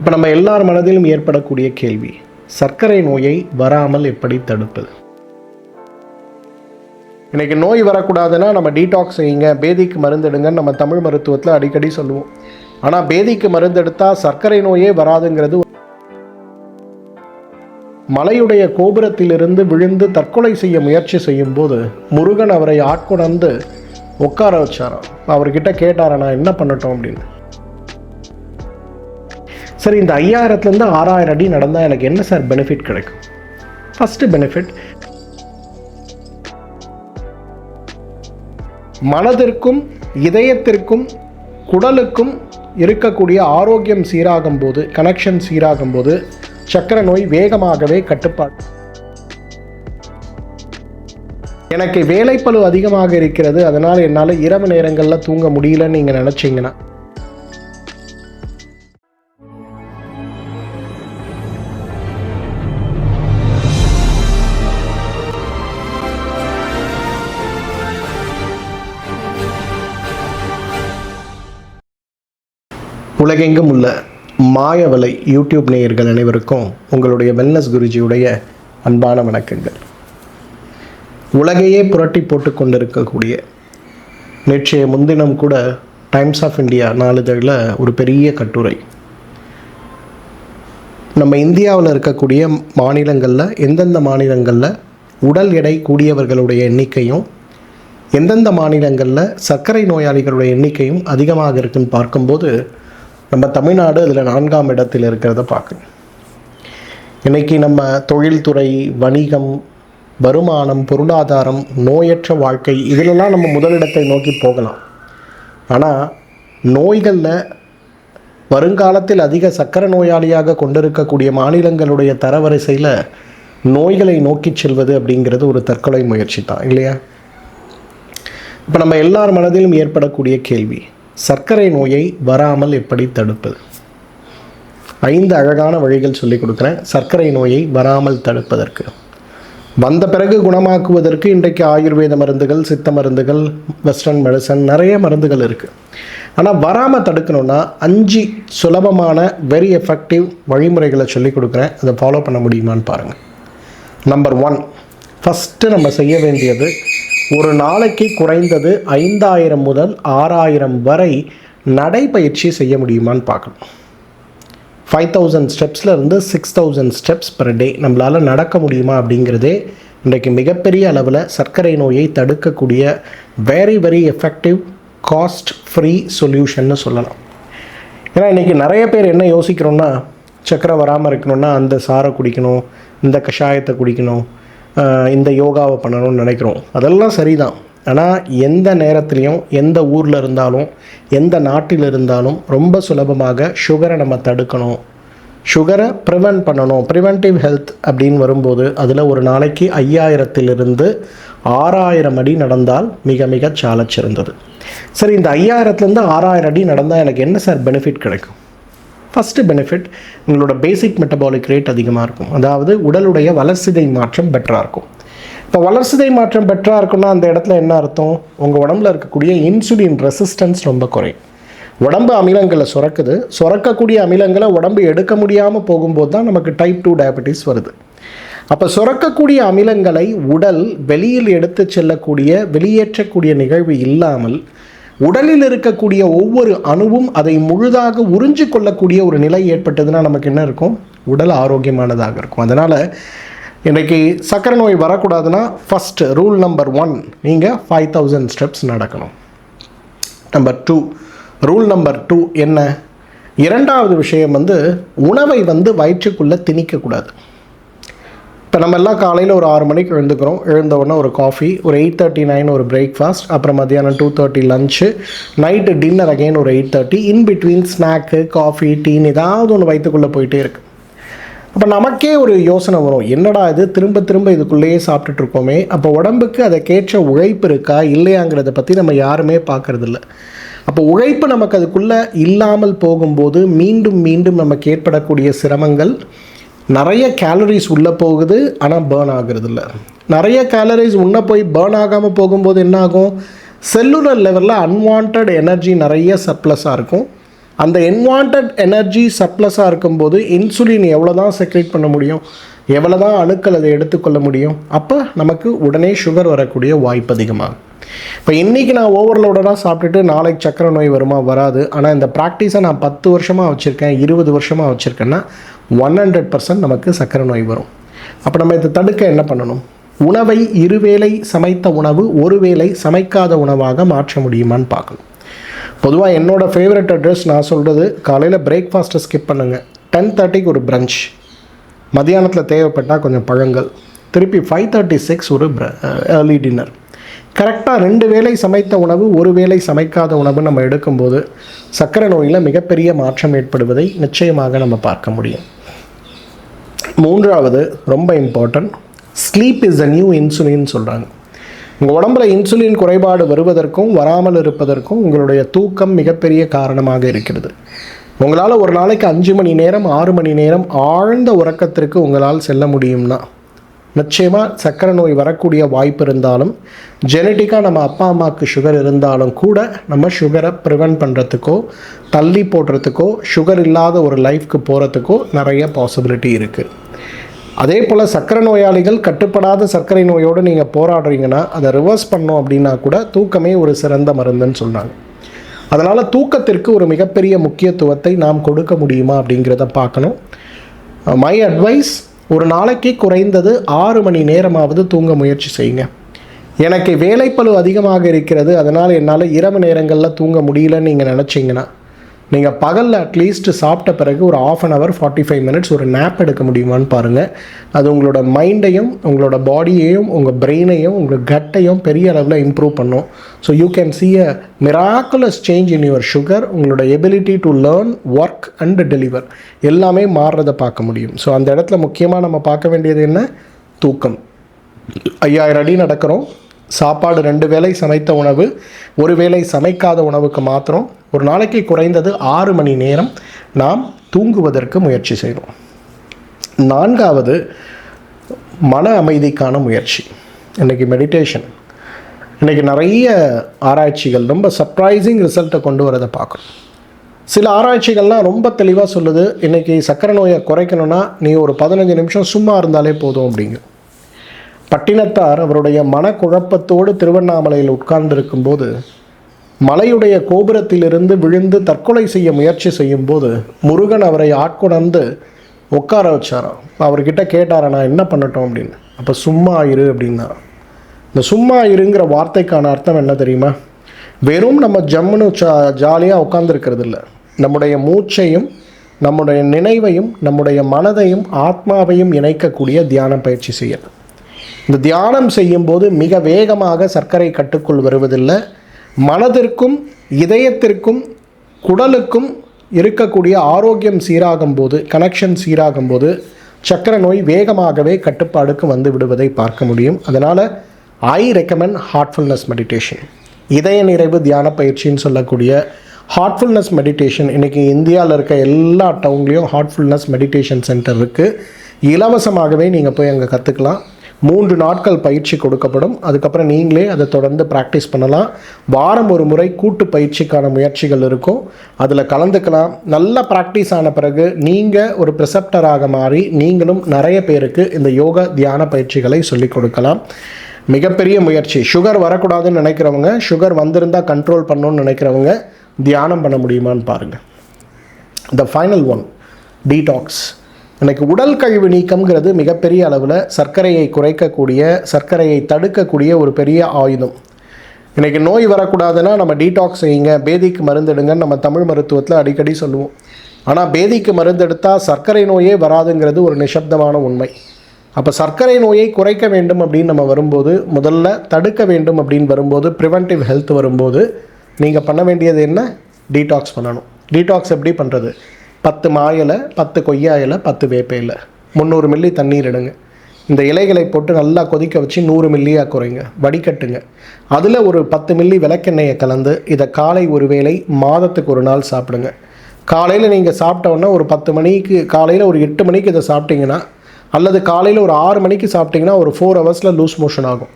இப்போ நம்ம எல்லார் மனதிலும் ஏற்படக்கூடிய கேள்வி, சர்க்கரை நோயை வராமல் எப்படி தடுப்பது? இன்றைக்கி நோய் வரக்கூடாதுன்னா நம்ம டீடாக்ஸ் செய்யுங்க, பேதிக்கு மருந்தெடுங்கன்னு நம்ம தமிழ் மருத்துவத்தில் அடிக்கடி சொல்லுவோம். ஆனால் பேதிக்கு மருந்தெடுத்தால் சர்க்கரை நோயே வராதுங்கிறது. மலையுடைய கோபுரத்திலிருந்து விழுந்து தற்கொலை செய்ய முயற்சி செய்யும் போது முருகன் அவரை ஆட்கொணர்ந்து உட்கார வச்சாராம். அவர்கிட்ட கேட்டாரா, நான் என்ன பண்ணட்டும் அப்படின்னு. சரி, இந்த 5000லேருந்து 6000 அடி நடந்தால் எனக்கு என்ன சார் பெனிஃபிட் கிடைக்கும்? ஃபஸ்ட்டு பெனிஃபிட், மனதிற்கும் இதயத்திற்கும் குடலுக்கும் இருக்கக்கூடிய ஆரோக்கியம் சீராகும் போது, கனெக்ஷன் சீராகும் போது சர்க்கரை நோய் வேகமாகவே கட்டுப்பாடு. எனக்கு வேலைப்பளு அதிகமாக இருக்கிறது, அதனால் என்னால் இரவு நேரங்களில் தூங்க முடியலன்னு நீங்கள் நினச்சிங்கன்னா, உலகெங்கும் உள்ள மாயவலை யூடியூப் நேயர்கள் அனைவருக்கும் உங்களுடைய வெல்னஸ் குருஜியுடைய அன்பான வணக்கங்கள். உலகையே புரட்டி போட்டு கொண்டிருக்கக்கூடிய, நேற்றைய முன்தினம் கூட டைம்ஸ் ஆஃப் இந்தியா நாளிதழில் ஒரு பெரிய கட்டுரை, நம்ம இந்தியாவில் இருக்கக்கூடிய மாநிலங்களில் எந்தெந்த மாநிலங்களில் உடல் எடை கூடியவர்களுடைய எண்ணிக்கையும் எந்தெந்த மாநிலங்களில் சர்க்கரை நோயாளிகளுடைய எண்ணிக்கையும் அதிகமாக இருக்குன்னு பார்க்கும்போது நம்ம தமிழ்நாடு அதில் 4ஆம் இடத்தில் இருக்கிறத பார்க்கணும். இன்றைக்கி நம்ம தொழில்துறை, வணிகம், வருமானம், பொருளாதாரம், நோயற்ற வாழ்க்கை, இதிலெல்லாம் நம்ம முதலிடத்தை நோக்கி போகலாம். ஆனால் நோய்களில் வருங்காலத்தில் அதிக சர்க்கரை நோயாளியாக கொண்டிருக்கக்கூடிய மாநிலங்களுடைய தரவரிசையில் நோய்களை நோக்கி செல்வது அப்படிங்கிறது ஒரு தற்கொலை முயற்சி தான், இல்லையா? இப்போ நம்ம எல்லார் மனதிலும் ஏற்படக்கூடிய கேள்வி, சர்க்கரை நோயை வராமல் எப்படி தடுப்பது? 5 அழகான வழிகள் சொல்லிக் கொடுக்குறேன் சர்க்கரை நோயை வராமல் தடுப்பதற்கு. வந்த பிறகு குணமாக்குவதற்கு இன்றைக்கு ஆயுர்வேத மருந்துகள், சித்த மருந்துகள், வெஸ்டர்ன் மெடிசன், நிறைய மருந்துகள் இருக்குது. ஆனால் வராமல் தடுக்கணுன்னா 5 சுலபமான வெரி எஃபெக்டிவ் வழிமுறைகளை சொல்லிக் கொடுக்குறேன். அதை ஃபாலோ பண்ண முடியுமான்னு பாருங்கள். நம்பர் 1, ஃபஸ்ட்டு நம்ம செய்ய வேண்டியது, ஒரு நாளைக்கு குறைந்தது 5000 முதல் 6000 வரை நடைப்பயிற்சி செய்ய முடியுமான்னு பார்க்கணும். 5000 ஸ்டெப்ஸ்லேருந்து 6000 ஸ்டெப்ஸ் பர் டே நம்மளால் நடக்க முடியுமா அப்படிங்கிறதே இன்றைக்கு மிகப்பெரிய அளவில் சர்க்கரை நோயை தடுக்கக்கூடிய very very effective cost free சொல்யூஷன்னு சொல்லலாம். ஏன்னா இன்றைக்கி நிறைய பேர் என்ன யோசிக்கிறோன்னா, சர்க்கரை வராமல் இருக்கணும்னா அந்த சாரை குடிக்கணும், இந்த கஷாயத்தை குடிக்கணும், இந்த யோகாவை பண்ணணும்னு நினைக்கிறோம். அதெல்லாம் சரிதான். ஆனால் எந்த நேரத்துலையும், எந்த ஊரில் இருந்தாலும், எந்த நாட்டில் இருந்தாலும் ரொம்ப சுலபமாக சுகரை நம்ம தடுக்கணும், சுகரை ப்ரிவென்ட் பண்ணணும், ப்ரிவென்டிவ் ஹெல்த் அப்படின்னு வரும்போது அதில் ஒரு நாளைக்கு 5000லிருந்து 6000 அடி நடந்தால் மிக மிக சாலச் சிறந்தது. சரி, இந்த 5000லேருந்து 6000 அடி நடந்தால் எனக்கு என்ன சார் பெனிஃபிட் கிடைக்கும்? ஃபஸ்ட்டு பெனிஃபிட், உங்களோட பேசிக் மெட்டபாலிக் ரேட் அதிகமாக இருக்கும். அதாவது உடலுடைய வளர்சிதை மாற்றம் பெட்டராக இருக்கும். இப்போ வளர்சிதை மாற்றம் பெட்டராக இருக்குன்னா அந்த இடத்துல என்ன அர்த்தம்? உங்கள் உடம்புல இருக்கக்கூடிய இன்சுலின் ரெசிஸ்டன்ஸ் ரொம்ப குறையும். உடம்பு அமிலங்களை சுரக்குது, சுரக்கக்கூடிய அமிலங்களை உடம்பு எடுக்க முடியாமல் போகும்போது தான் நமக்கு டைப் 2 டயபெட்டிஸ் வருது. அப்போ சுரக்கக்கூடிய அமிலங்களை உடல் வெளியில் எடுத்து செல்லக்கூடிய, வெளியேற்றக்கூடிய நிகழ்வு இல்லாமல் உடலில் இருக்கக்கூடிய ஒவ்வொரு அணுவும் அதை முழுதாக உறிஞ்சு கொள்ளக்கூடிய ஒரு நிலை ஏற்பட்டதுன்னா நமக்கு என்ன இருக்கும்? உடல் ஆரோக்கியமானதாக இருக்கும். அதனால் இன்றைக்கி சர்க்கரை நோய் வரக்கூடாதுன்னா ஃபஸ்ட்டு ரூல் நம்பர் 1, நீங்கள் 5000 ஸ்டெப்ஸ் நடக்கணும். நம்பர் 2, ரூல் நம்பர் 2 என்ன? இரண்டாவது விஷயம் உணவை வயிற்றுக்குள்ளே திணிக்கக்கூடாது. இப்போ நம்ம எல்லாம் காலையில் ஒரு 6 மணிக்கு எழுந்துக்கிறோம். எழுந்த உடனே ஒரு காஃபி, ஒரு 8:39 ஒரு பிரேக்ஃபாஸ்ட், அப்புறம் மத்தியானம் 2:30 லஞ்சு, நைட்டு டின்னர் அகைன் ஒரு 8:30, இன் பிட்வீன் ஸ்நாக்கு, காஃபி, டீன்னு ஏதாவது ஒன்று வயிற்றுக்குள்ளே போயிட்டே இருக்குது. அப்போ நமக்கே ஒரு யோசனை வரும், என்னடா இது திரும்ப திரும்ப இதுக்குள்ளேயே சாப்பிட்டுட்ருக்கோமே, அப்போ உடம்புக்கு அதை கேட்ட உழைப்பு இருக்கா இல்லையாங்கிறத பற்றி நம்ம யாருமே பார்க்குறதில்ல. அப்போ உழைப்பு நமக்கு அதுக்குள்ளே இல்லாமல் போகும்போது மீண்டும் மீண்டும் நமக்கு ஏற்படக்கூடிய சிரமங்கள், நிறைய கேலரிஸ் உள்ளே போகுது ஆனால் பேர்ன் ஆகிறது இல்லை. நிறைய கேலரிஸ் உள்ளே போய் பேர்ன் ஆகாமல் போகும்போது என்ன ஆகும்? செல்லுலர் லெவலில் அன்வான்ட் எனர்ஜி நிறைய சர்ப்ளஸாக இருக்கும். அந்த அன்வான்ட் எனர்ஜி சர்ப்ளஸாக இருக்கும்போது இன்சுலின் எவ்வளோ தான் செக்ரேட் பண்ண முடியும், எவ்வளோ தான் அணுக்கள் அதை எடுத்துக்கொள்ள முடியும், அப்போ நமக்கு உடனே சுகர் வரக்கூடிய வாய்ப்பு அதிகமாகும். இப்போ இன்றைக்கி நான் ஓவர்லோடடாக சாப்பிட்டுட்டு நாளைக்கு சக்கரை நோய் வருமா? வராது. ஆனால் இந்த ப்ராக்டிஸை நான் 10 வருஷமாக வச்சுருக்கேன், 20 வருஷமாக வச்சுருக்கேன்னா 100% நமக்கு சக்கரை நோய் வரும். அப்போ நம்ம இதை தடுக்க என்ன பண்ணணும்? உணவை இருவேளை சமைத்த உணவு ஒருவேளை சமைக்காத உணவாக மாற்ற முடியுமான்னு பார்க்கணும். பொதுவாக என்னோடய ஃபேவரட் அட்ரஸ் நான் சொல்கிறது, காலையில் பிரேக்ஃபாஸ்ட்டை ஸ்கிப் பண்ணுங்கள், 10:30க்கு ஒரு பிரஞ்ச், மதியானத்தில் தேவைப்பட்டால் கொஞ்சம் பழங்கள், திருப்பி 5:36 ஒரு ஏர்லி டின்னர். கரெக்டாக 2 வேளை சமைத்த உணவு ஒரு வேளை சமைக்காத உணவு நம்ம எடுக்கும்போது சர்க்கரை நோயில் மிகப்பெரிய மாற்றம் ஏற்படுவதை நிச்சயமாக நம்ம பார்க்க முடியும். 3வது ரொம்ப important, sleep is the new insulin சொல்கிறாங்க. உங்கள் உடம்புல இன்சுலின் குறைபாடு வருவதற்கும் வராமல் இருப்பதற்கும் உங்களுடைய தூக்கம் மிகப்பெரிய காரணமாக இருக்கிறது. உங்களால் ஒரு நாளைக்கு 5 மணி நேரம் 6 மணி நேரம் ஆழ்ந்த உறக்கத்திற்கு உங்களால் செல்ல முடியும்னா நிச்சயமாக சர்க்கரை நோய் வரக்கூடிய வாய்ப்பு இருந்தாலும், ஜெனட்டிக்காக நம்ம அப்பா அம்மாவுக்கு சுகர் இருந்தாலும் கூட நம்ம சுகரை ப்ரிவென்ட் பண்ணுறதுக்கோ தள்ளி போடுறதுக்கோ சுகர் இல்லாத ஒரு லைஃப்க்கு போகிறதுக்கோ நிறைய பாசிபிலிட்டி இருக்குது. அதே போல் சர்க்கரை நோயாளிகள் கட்டுப்படாத சர்க்கரை நோயோடு நீங்கள் போராடுறீங்கன்னா அதை ரிவர்ஸ் பண்ணோம் அப்படின்னா கூட தூக்கமே ஒரு சிறந்த மருந்துன்னு சொல்கிறாங்க. அதனால் தூக்கத்திற்கு ஒரு மிகப்பெரிய முக்கியத்துவத்தை நாம் கொடுக்க முடியுமா அப்படிங்கிறத பார்க்கணும். மை அட்வைஸ், ஒரு நாளைக்கு குறைந்தது 6 மணி நேரமாவது தூங்க முயற்சி செய்யுங்க. எனக்கு வேலைப்பளு அதிகமாக இருக்கிறது, அதனால் என்னால் இரவு நேரங்களில் தூங்க முடியலன்னு நீங்கள் நினச்சிங்கன்னா நீங்கள் பகலில் அட்லீஸ்ட் சாப்பிட்ட பிறகு ஒரு 1/2 hour 45 minutes ஒரு நேப் எடுக்க முடியுமான்னு பாருங்கள். அது உங்களோட மைண்டையும் உங்களோட பாடியையும் உங்கள் பிரெயினையும் உங்கள் கட்டையும் பெரிய அளவில் இம்ப்ரூவ் பண்ணும். So you can see a miraculous change in your sugar. உங்களோட ability to learn, work and deliver எல்லாமே மாறுறதை பார்க்க முடியும். ஸோ அந்த இடத்துல முக்கியமாக நம்ம பார்க்க வேண்டியது என்ன? தூக்கம். 5000 அடி நடக்கிறோம், சாப்பாடு 2 வேளை சமைத்த உணவு ஒரு வேளை சமைக்காத உணவுக்கு மாத்திரம் ஒரு நாளைக்கு குறைந்தது 6 மணி நேரம் நாம் தூங்குவதற்கு முயற்சி செய்யணும். 4வது மன அமைதிக்கான முயற்சி. இன்றைக்கி மெடிடேஷன், இன்றைக்கி நிறைய ஆராய்ச்சிகள் ரொம்ப சர்ப்ரைசிங் ரிசல்ட்டை கொண்டு வரதை பார்க்குறோம். சில ஆராய்ச்சிகள்லாம் ரொம்ப தெளிவாக சொல்லுது, இன்றைக்கி சர்க்கரை நோயை குறைக்கணும்னா நீ ஒரு 15 நிமிஷம் சும்மா இருந்தாலே போதும் அப்படிங்க. பட்டினத்தார் அவருடைய மனக்குழப்பத்தோடு திருவண்ணாமலையில் உட்கார்ந்திருக்கும்போது மலையுடைய கோபுரத்திலிருந்து விழுந்து தற்கொலை செய்ய முயற்சி செய்யும்போது முருகன் அவரை ஆட்கொணர்ந்து உட்கார வச்சாராம். அவர்கிட்ட கேட்டாரா, நான் என்ன பண்ணட்டும் அப்படின்னு. அப்போ சும்மா இரு அப்படின்னாராம். இந்த சும்மா இருங்கிற வார்த்தைக்கான அர்த்தம் என்ன தெரியுமா? வெறும் நம்ம ஜம்முன்னு ஜாலியாக உட்காந்துருக்கிறது இல்லை, நம்முடைய மூச்சையும் நம்முடைய நினைவையும் நம்முடைய மனதையும் ஆத்மாவையும் இணைக்கக்கூடிய தியான பயிற்சி செய்யணும். இந்த தியானம் செய்யும்போது மிக வேகமாக சர்க்கரை கட்டுக்குள் வருவதில்லை. மனதிற்கும் இதயத்திற்கும் குடலுக்கும் இருக்கக்கூடிய ஆரோக்கியம் சீராகும் போது, கனெக்ஷன் சீராகும் போது சர்க்கரை நோய் வேகமாகவே கட்டுப்பாடுக்கு வந்து விடுவதை பார்க்க முடியும். அதனால் ஐ ரெக்கமெண்ட் ஹார்ட்ஃபுல்னஸ் மெடிடேஷன், இதய நிறைவு தியான பயிற்சின்னு சொல்லக்கூடிய ஹார்ட்ஃபுல்னஸ் மெடிடேஷன். இன்றைக்கி இந்தியாவில் இருக்க எல்லா டவுன்லேயும் ஹார்ட்ஃபுல்னஸ் மெடிடேஷன் சென்டர் இருக்குது. இலவசமாகவே நீங்கள் போய் அங்கே கற்றுக்கலாம். 3 நாட்கள் பயிற்சி கொடுக்கப்படும். அதுக்கப்புறம் நீங்களே அதை தொடர்ந்து ப்ராக்டிஸ் பண்ணலாம். வாரம் ஒரு முறை கூட்டு பயிற்சிக்கான முயற்சிகள் இருக்கும், அதில் கலந்துக்கலாம். நல்லா ப்ராக்டிஸ் ஆன பிறகு நீங்கள் ஒரு ப்ரிசெப்டராக மாறி நீங்களும் நிறைய பேருக்கு இந்த யோகா தியான பயிற்சிகளை சொல்லிக் கொடுக்கலாம். மிகப்பெரிய முயற்சி. சுகர் வரக்கூடாதுன்னு நினைக்கிறவங்க, சுகர் வந்திருந்தால் கண்ட்ரோல் பண்ணணும்னு நினைக்கிறவங்க தியானம் பண்ண முடியுமான்னு பாருங்கள். The final one, detox. இன்றைக்கி உடல் கழிவு நீக்கம்ங்கிறது மிகப்பெரிய அளவில் சர்க்கரையை குறைக்கக்கூடிய, சர்க்கரையை தடுக்கக்கூடிய ஒரு பெரிய ஆயுதம். இன்றைக்கி நோய் வரக்கூடாதுன்னா நம்ம டீடாக்ஸ் செய்யுங்க, பேதிக்கு மருந்தெடுங்கன்னு நம்ம தமிழ் மருத்துவத்தில் அடிக்கடி சொல்லுவோம். ஆனால் பேதிக்கு மருந்தெடுத்தால் சர்க்கரை நோயே வராதுங்கிறது ஒரு நிசப்தமான உண்மை. அப்போ சர்க்கரை நோயை குறைக்க வேண்டும் அப்படின்னு நம்ம வரும்போது, முதல்ல தடுக்க வேண்டும் அப்படின்னு வரும்போது, ப்ரிவென்டிவ் ஹெல்த் வரும்போது நீங்கள் பண்ண வேண்டியது என்ன? டீடாக்ஸ் பண்ணணும். டீடாக்ஸ் எப்படி பண்ணுறது? 10 மா இலை, 10 கொய்யா இலை, 10 வேப்ப இலை, 300 மில்லி தண்ணீர் எடுங்க. இந்த இலைகளை போட்டு நல்லா கொதிக்க வச்சு 100 மில்லியாக குறைங்க, வடிகட்டுங்க. அதில் ஒரு 10 மில்லி விளக்கெண்ணெயை கலந்து இதை காலை ஒரு வேளை மாதத்துக்கு ஒரு நாள் சாப்பிடுங்க. காலையில் நீங்கள் சாப்பிட்டோன்னா ஒரு 10 மணிக்கு, காலையில் ஒரு 8 மணிக்கு இதை சாப்பிட்டீங்கன்னா, அல்லது காலையில் ஒரு 6 மணிக்கு சாப்பிட்டிங்கன்னா ஒரு 4 hours லூஸ் மோஷன் ஆகும்.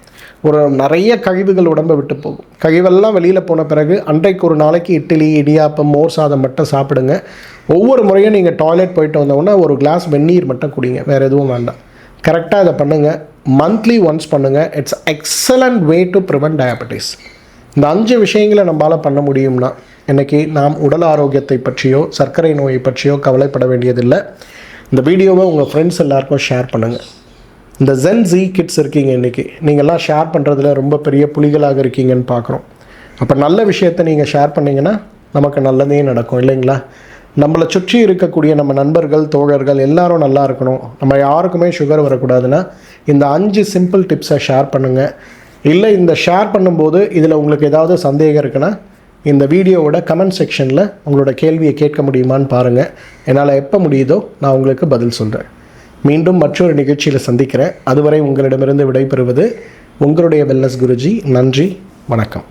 ஒரு நிறைய கழிவுகள் உடம்பை விட்டு போகும். கழிவெல்லாம் வெளியில் போன பிறகு அன்றைக்கு ஒரு நாளைக்கு இட்லி, இடியாப்பம், மோர் சாதம் மட்டும் சாப்பிடுங்க. ஒவ்வொரு முறையும் நீங்கள் டாய்லெட் போயிட்டு வந்தோடனே ஒரு கிளாஸ் வெந்நீர் மட்டும் குடிங்க, வேறு எதுவும் வேண்டாம். கரெக்டாக இதை பண்ணுங்கள். மந்த்லி ஒன்ஸ் பண்ணுங்கள். It's excellent way to prevent diabetes. இந்த 5 விஷயங்களை நம்மளால் பண்ண முடியும்னா இன்றைக்கி நாம் உடல் ஆரோக்கியத்தை பற்றியோ சர்க்கரை நோயை பற்றியோ கவலைப்பட வேண்டியதில்லை. இந்த வீடியோவை உங்கள் ஃப்ரெண்ட்ஸ் எல்லாருக்கும் ஷேர் பண்ணுங்கள். இந்த ஜென் ஜி கிட்ஸ் இருக்கீங்க, இன்றைக்கி நீங்கள்லாம் ஷேர் பண்ணுறதுல ரொம்ப பெரிய புலிகளாக இருக்கீங்கன்னு பார்க்குறோம். அப்போ நல்ல விஷயத்தை நீங்கள் ஷேர் பண்ணிங்கன்னா நமக்கு நல்லதே நடக்கும் இல்லைங்களா? நம்மளை சுற்றி இருக்கக்கூடிய நம்ம நண்பர்கள், தோழர்கள் எல்லாரும் நல்லா இருக்கணும், நம்ம யாருக்குமே சுகர் வரக்கூடாதுன்னா இந்த 5 சிம்பிள் டிப்ஸை ஷேர் பண்ணுங்கள். இல்லை இந்த ஷேர் பண்ணும்போது இதில் உங்களுக்கு ஏதாவது சந்தேகம் இருக்குன்னா இந்த வீடியோவோட கமெண்ட் செக்ஷனில் உங்களோட கேள்வியை கேட்க முடியுமான்னு பாருங்கள். என்னால் எப்போ முடியுதோ நான் உங்களுக்கு பதில் சொல்கிறேன். மீண்டும் மற்றொரு நிகழ்ச்சியில் சந்திக்கிறேன். அதுவரை உங்களிடமிருந்து விடைபெறுவது உங்களுடைய வெல்னஸ் குருஜி. நன்றி, வணக்கம்.